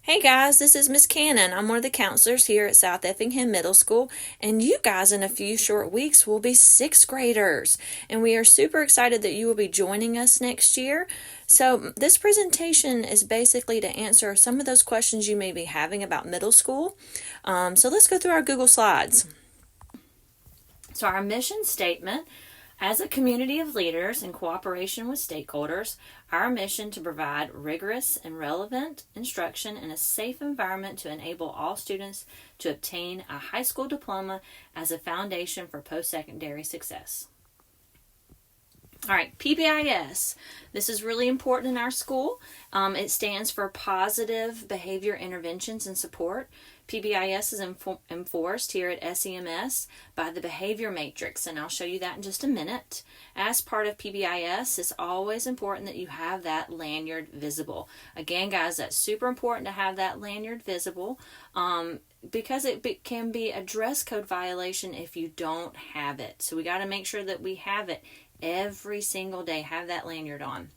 Hey guys, this is Miss Cannon. I'm one of the counselors here at South Effingham Middle School, and you guys in a few short weeks will be sixth graders, and we are super excited that you will be joining us next year. So this presentation is basically to answer some of those questions you may be having about middle school. So let's go through our Google Slides. So our mission statement: as a community of leaders in cooperation with stakeholders, our mission to provide rigorous and relevant instruction in a safe environment to enable all students to obtain a high school diploma as a foundation for post-secondary success. All right, PBIS. This is really important in our school. It stands for Positive Behavior Interventions and Support. PBIS is enforced here at SEMS by the Behavior Matrix, and I'll show you that in just a minute. As part of PBIS, it's always important that you have that lanyard visible. Again, guys, that's super important to have that lanyard visible because it can be a dress code violation if you don't have it. So we got to make sure that we have it every single day. Have that lanyard on.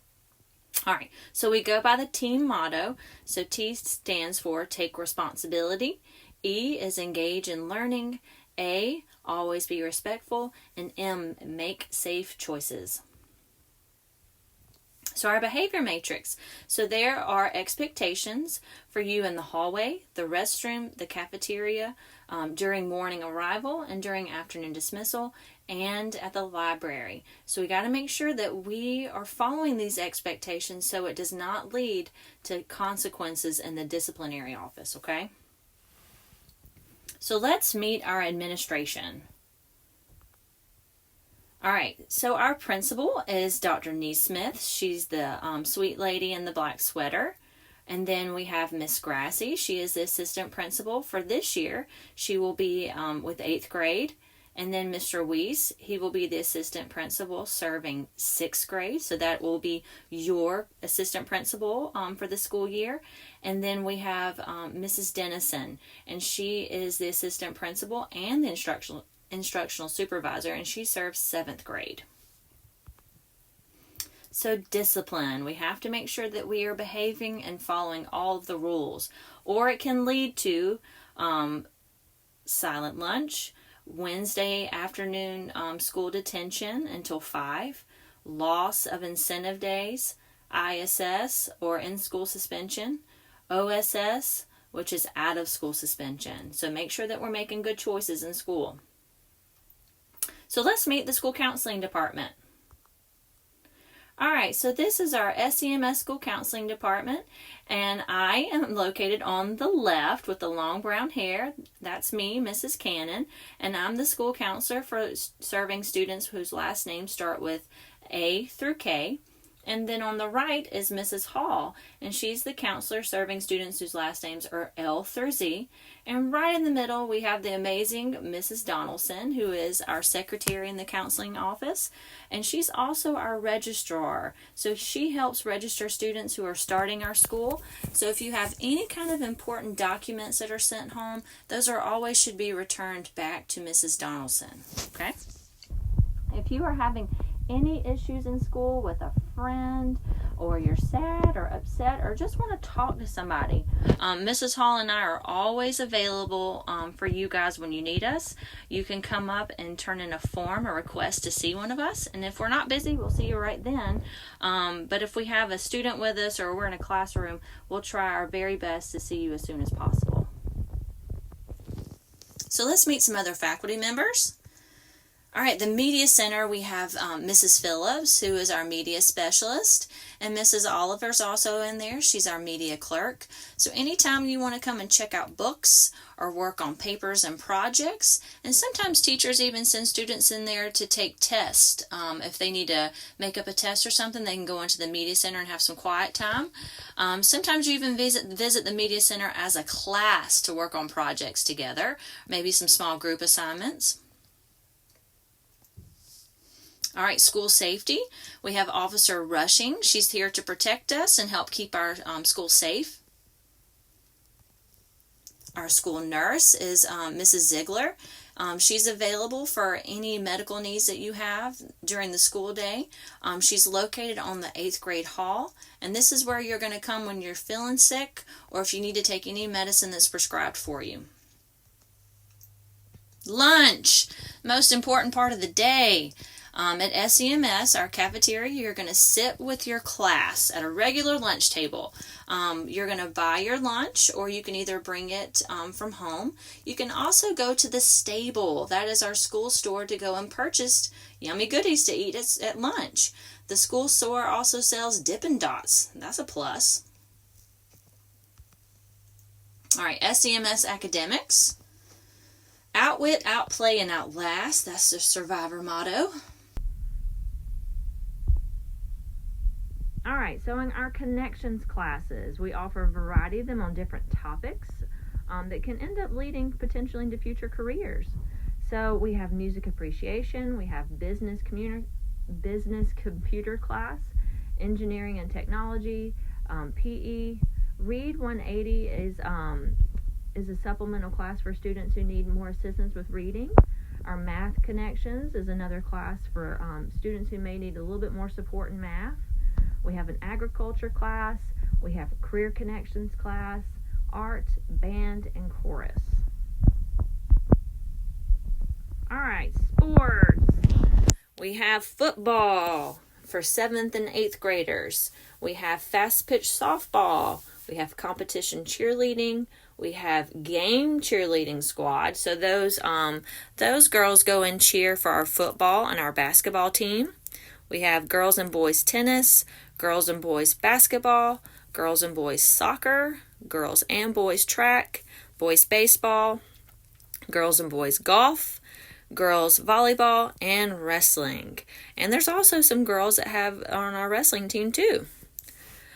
All right, so we go by the team motto. So T stands for take responsibility. E is engage in learning. A, always be respectful. And M, make safe choices. So our behavior matrix. So there are expectations for you in the hallway, the restroom, the cafeteria, during morning arrival and during afternoon dismissal, and at the library. So we got to make sure that we are following these expectations so it does not lead to consequences in the disciplinary office, okay? So let's meet our administration. All right, so our principal is Dr. Neesmith. She's the sweet lady in the black sweater. And then we have Miss Grassie. She is the assistant principal for this year. She will be with 8th grade. And then Mr. Weiss, he will be the assistant principal serving 6th grade. So that will be your assistant principal for the school year. And then we have Mrs. Dennison, and she is the assistant principal and the instructional supervisor, and she serves 7th grade. So discipline, we have to make sure that we are behaving and following all of the rules, or it can lead to silent lunch, Wednesday afternoon school detention until 5, loss of incentive days, ISS or in-school suspension, OSS, which is out of school suspension. So make sure that we're making good choices in school. So let's meet the school counseling department. All right, so this is our SEMS school counseling department, and I am located on the left with the long brown hair. That's me, Mrs. Cannon, and I'm the school counselor for serving students whose last names start with A through K. And then on the right is Mrs. Hall, and she's the counselor serving students whose last names are L through Z. And right in the middle, we have the amazing Mrs. Donaldson, who is our secretary in the counseling office. And she's also our registrar. So she helps register students who are starting our school. So if you have any kind of important documents that are sent home, those are always should be returned back to Mrs. Donaldson. Okay? If you are having any issues in school with a friend, or you're sad or upset or just want to talk to somebody, Mrs. Hall and I are always available for you guys when you need us. You can come up and turn in a form or request to see one of us, and if we're not busy, we'll see you right then. But if we have a student with us or we're in a classroom, we'll try our very best to see you as soon as possible. So let's meet some other faculty members. All right, the Media Center, we have Mrs. Phillips, who is our media specialist, and Mrs. Oliver's also in there. She's our media clerk. So anytime you want to come and check out books or work on papers and projects, and sometimes teachers even send students in there to take tests. If they need to make up a test or something, they can go into the Media Center and have some quiet time. Sometimes you even visit the Media Center as a class to work on projects together, maybe some small group assignments. All right, school safety. We have Officer Rushing. She's here to protect us and help keep our school safe. Our school nurse is Mrs. Ziegler. She's available for any medical needs that you have during the school day. She's located on the 8th grade hall, and this is where you're going to come when you're feeling sick or if you need to take any medicine that's prescribed for you. Lunch, most important part of the day. At SEMS, our cafeteria, you're going to sit with your class at a regular lunch table. You're going to buy your lunch, or you can either bring it from home. You can also go to the stable. That is our school store to go and purchase yummy goodies to eat at lunch. The school store also sells Dippin' Dots. That's a plus. All right, SEMS academics. Outwit, outplay, and outlast. That's the survivor motto. All right, so in our connections classes, we offer a variety of them on different topics that can end up leading potentially into future careers. So we have music appreciation, we have business computer class, engineering and technology, PE. Read 180 is a supplemental class for students who need more assistance with reading. Our math connections is another class for students who may need a little bit more support in math. We have an agriculture class, we have a career connections class, art, band, and chorus. All right, sports. We have football for 7th and 8th graders. We have fast pitch softball. We have competition cheerleading. We have game cheerleading squad. So those girls go and cheer for our football and our basketball team. We have girls and boys tennis, girls and boys basketball, girls and boys soccer, girls and boys track, boys baseball, girls and boys golf, girls volleyball, and wrestling. And there's also some girls that have on our wrestling team too.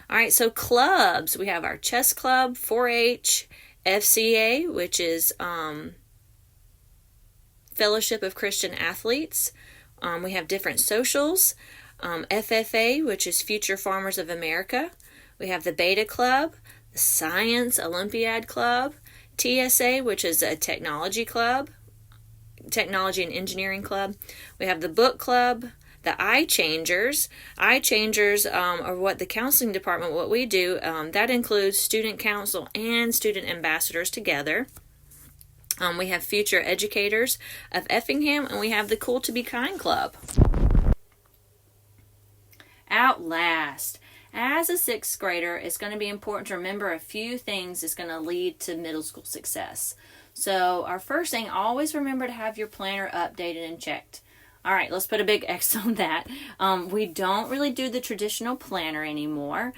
All right, so clubs. We have our chess club, 4-H, FCA, which is Fellowship of Christian Athletes. We have different socials, FFA, which is Future Farmers of America. We have the Beta Club, the Science Olympiad Club, TSA, which is a technology club, technology and engineering club. We have the Book Club, the Eye Changers. Eye Changers are what the counseling department, what we do, that includes student council and student ambassadors together. We have Future Educators of Effingham, and we have the Cool to Be Kind Club. Outlast. As a 6th grader, it's going to be important to remember a few things that's going to lead to middle school success. So our first thing, always remember to have your planner updated and checked. All right, let's put a big X on that. We don't really do the traditional planner anymore.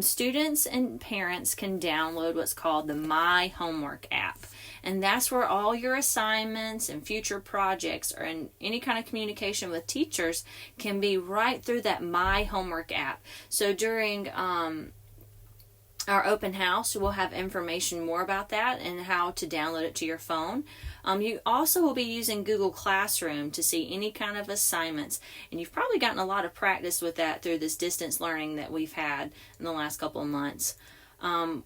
Students and parents can download what's called the My Homework app. And that's where all your assignments and future projects or in any kind of communication with teachers can be right through that My Homework app. So during our open house, we'll have information more about that and how to download it to your phone. You also will be using Google Classroom to see any kind of assignments, and you've probably gotten a lot of practice with that through this distance learning that we've had in the last couple of months.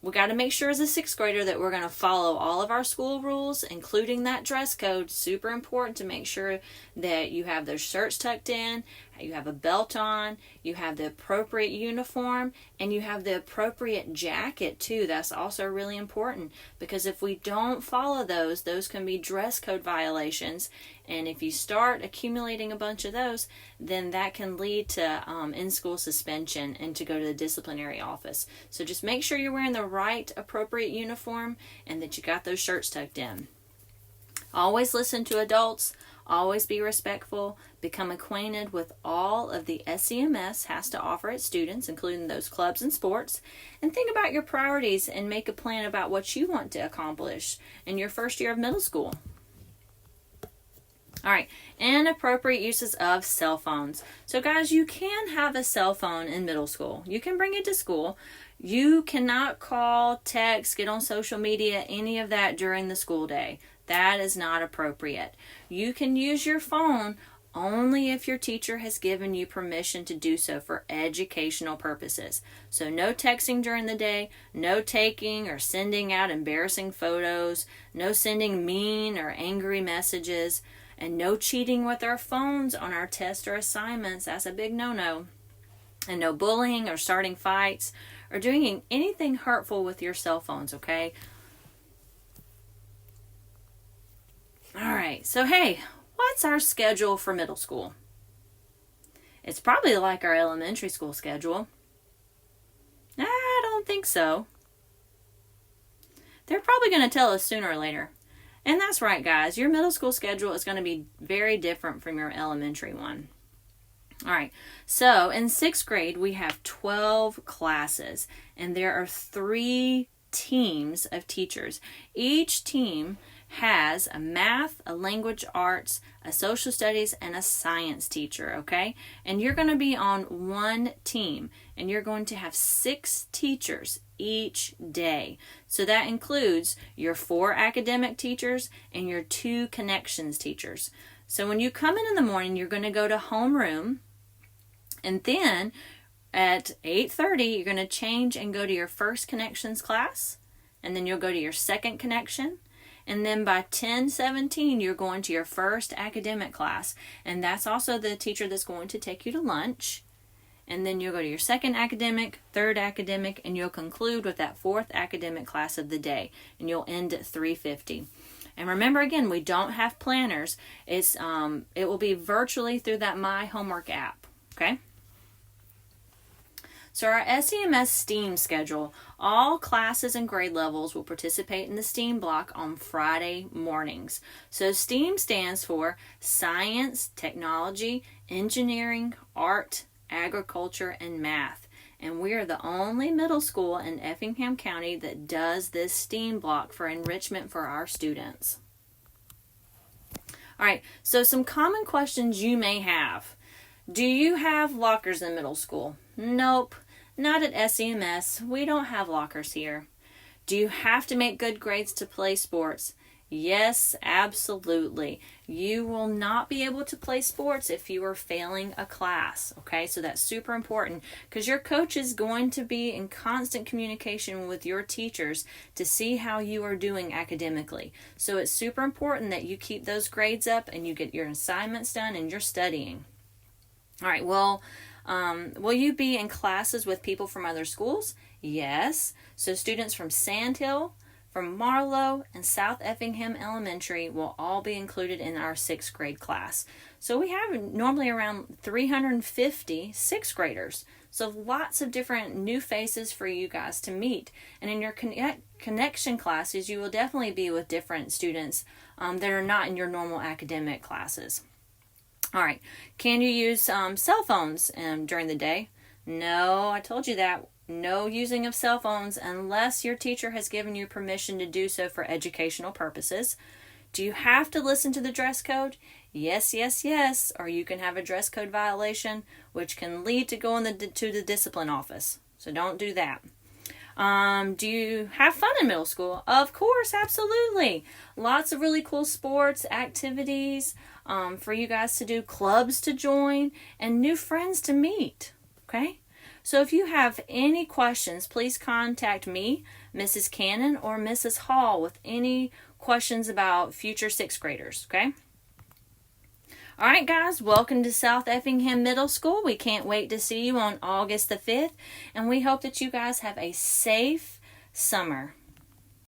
We got to make sure as a 6th grader that we're going to follow all of our school rules, including that dress code. Super important to make sure that you have those shirts tucked in, you have a belt on, you have the appropriate uniform, and you have the appropriate jacket too. That's also really important because if we don't follow those can be dress code violations. And if you start accumulating a bunch of those, then that can lead to in-school suspension and to go to the disciplinary office. So just make sure you're wearing the right appropriate uniform and that you got those shirts tucked in. Always listen to adults. Always be respectful. Become acquainted with all of the SEMS has to offer its students, including those clubs and sports. And think about your priorities and make a plan about what you want to accomplish in your first year of middle school. All right, inappropriate uses of cell phones. So guys, you can have a cell phone in middle school. You can bring it to school. You cannot call, text, get on social media, any of that during the school day. That is not appropriate. You can use your phone only if your teacher has given you permission to do so for educational purposes. So no texting during the day, no taking or sending out embarrassing photos, no sending mean or angry messages, and no cheating with our phones on our tests or assignments. That's a big no-no. And no bullying or starting fights or doing anything hurtful with your cell phones, okay? All right, so hey, what's our schedule for middle school? It's probably like our elementary school schedule. I don't think so. They're probably going to tell us sooner or later. And that's right, guys. Your middle school schedule is going to be very different from your elementary one. All right, so in 6th grade, we have 12 classes, and there are 3 teams of teachers. Each team has a math, a language arts, a social studies, and a science teacher, okay? And you're going to be on one team, and you're going to have 6 teachers each day. So that includes your 4 academic teachers and your 2 connections teachers. So when you come in the morning, you're going to go to homeroom, and then at 8:30, you're going to change and go to your first connections class, and then you'll go to your second connection. And then by 10:17, you're going to your first academic class. And that's also the teacher that's going to take you to lunch. And then you'll go to your second academic, third academic, and you'll conclude with that 4th academic class of the day. And you'll end at 3:50. And remember, again, we don't have planners. It will be virtually through that My Homework app. Okay? So our SEMS STEAM schedule, all classes and grade levels will participate in the STEAM block on Friday mornings. So STEAM stands for Science, Technology, Engineering, Art, Agriculture, and Math. And we are the only middle school in Effingham County that does this STEAM block for enrichment for our students. All right, so some common questions you may have. Do you have lockers in middle school? Nope. Not at SEMS. We don't have lockers here. Do you have to make good grades to play sports? Yes, absolutely. You will not be able to play sports if you are failing a class. Okay, so that's super important because your coach is going to be in constant communication with your teachers to see how you are doing academically. So it's super important that you keep those grades up and you get your assignments done and you're studying. All right, well, will you be in classes with people from other schools? Yes. So students from Sandhill, from Marlowe, and South Effingham Elementary will all be included in our 6th grade class. So we have normally around 350 6th graders. So lots of different new faces for you guys to meet. And in your connection classes, you will definitely be with different students that are not in your normal academic classes. All right, can you use cell phones during the day? No, I told you that. No using of cell phones unless your teacher has given you permission to do so for educational purposes. Do you have to listen to the dress code? Yes, yes, yes. Or you can have a dress code violation, which can lead to going to the discipline office. So don't do that. Do you have fun in middle school? Of course, absolutely. Lots of really cool sports, activities for you guys to do, clubs to join, and new friends to meet. Okay? So if you have any questions, please contact me, Mrs. Cannon, or Mrs. Hall with any questions about future 6th graders. Okay? All right, guys, welcome to South Effingham Middle School. We can't wait to see you on August the 5th, and we hope that you guys have a safe summer.